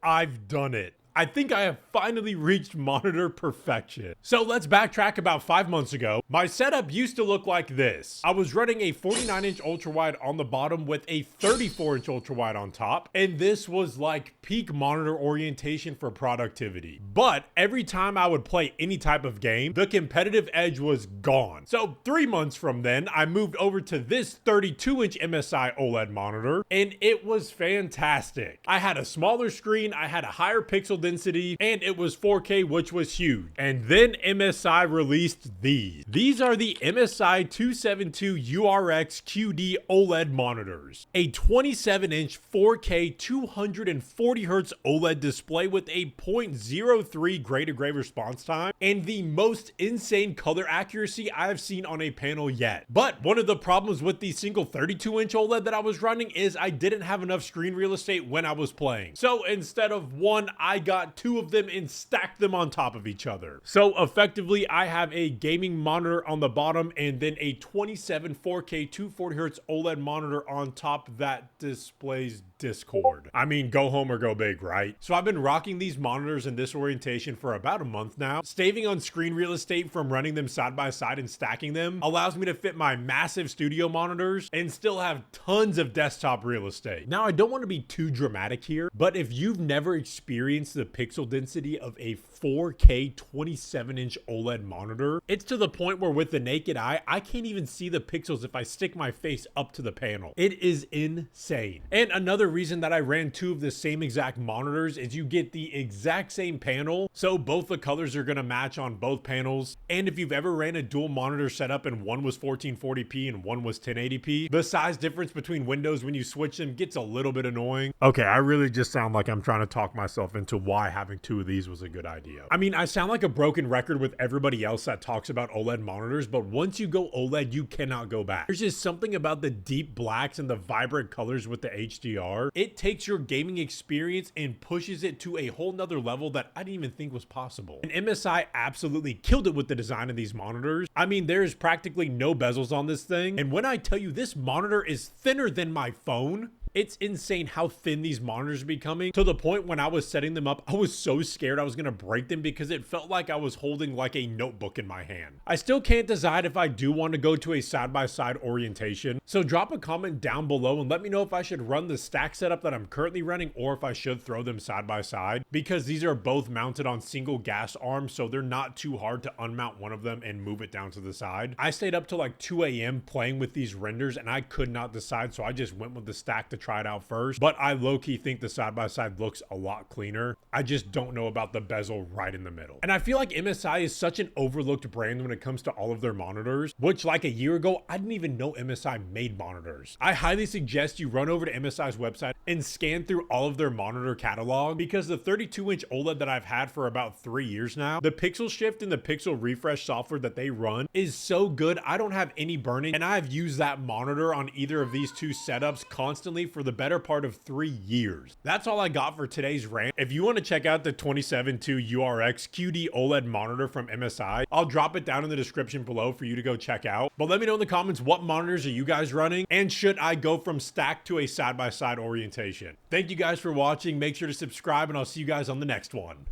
I've done it. I think I have finally reached monitor perfection. So let's backtrack about 5 months ago. My setup used to look like this. I was running a 49-inch ultrawide on the bottom with a 34-inch ultrawide on top, and this was like peak monitor orientation for productivity. But every time I would play any type of game, the competitive edge was gone. So 3 months from then, I moved over to this 32-inch MSI OLED monitor, and it was fantastic. I had a smaller screen, I had a higher pixel density, and it was 4K, which was huge. And then MSI released these. These are the MSI 272 URX QD OLED monitors. A 27-inch 4K 240Hz OLED display with a 0.03 gray to gray response time and the most insane color accuracy I have seen on a panel yet. But one of the problems with the single 32-inch OLED that I was running is I didn't have enough screen real estate when I was playing. So instead of one, I got 2 of them and stacked them on top of each other. So effectively, I have a gaming monitor on the bottom and then a 27 4K 240Hz OLED monitor on top that displays Discord. I mean, go home or go big, right? So I've been rocking these monitors in this orientation for about a month now. Saving on screen real estate from running them side by side and stacking them allows me to fit my massive studio monitors and still have tons of desktop real estate. Now, I don't want to be too dramatic here, but if you've never experienced the pixel density of a 4K 27-inch OLED monitor, it's to the point where with the naked eye, I can't even see the pixels if I stick my face up to the panel. It is insane. And another reason that I ran 2 of the same exact monitors is you get the exact same panel, so both the colors are going to match on both panels. And if you've ever ran a dual monitor setup and one was 1440p and one was 1080p, the size difference between windows when you switch them gets a little bit annoying. Okay, I really just sound like I'm trying to talk myself into why having 2 of these was a good idea. I mean, I sound like a broken record with everybody else that talks about OLED monitors, but once you go OLED, you cannot go back. There's just something about the deep blacks and the vibrant colors with the HDR. It takes your gaming experience and pushes it to a whole nother level that I didn't even think was possible. And MSI absolutely killed it with the design of these monitors. I mean, there's practically no bezels on this thing. And when I tell you this monitor is thinner than my phone, it's insane how thin these monitors are becoming, to the point when I was setting them up, I was so scared I was gonna break them because it felt like I was holding like a notebook in my hand. I still can't decide if I do want to go to a side-by-side orientation, so drop a comment down below and let me know if I should run the stack setup that I'm currently running or if I should throw them side by side, because these are both mounted on single gas arms, so they're not too hard to unmount one of them and move it down to the side. I stayed up till like 2 a.m. playing with these renders and I could not decide, so I just went with the stack to try it out first. But I low-key think the side-by-side looks a lot cleaner. I just don't know about the bezel right in the middle. And I feel like MSI is such an overlooked brand when it comes to all of their monitors, which like a year ago, I didn't even know MSI made monitors. I highly suggest you run over to MSI's website and scan through all of their monitor catalog, because the 32-inch OLED that I've had for about 3 years now, the pixel shift and the pixel refresh software that they run is so good. I don't have any burn-in, and I've used that monitor on either of these 2 setups constantly for the better part of 3 years. That's all I got for today's rant. If you want to check out the 272 URX QD OLED monitor from MSI, I'll drop it down in the description below for you to go check out. But let me know in the comments, what monitors are you guys running, and should I go from stack to a side-by-side orientation? Thank you guys for watching. Make sure to subscribe, and I'll see you guys on the next one.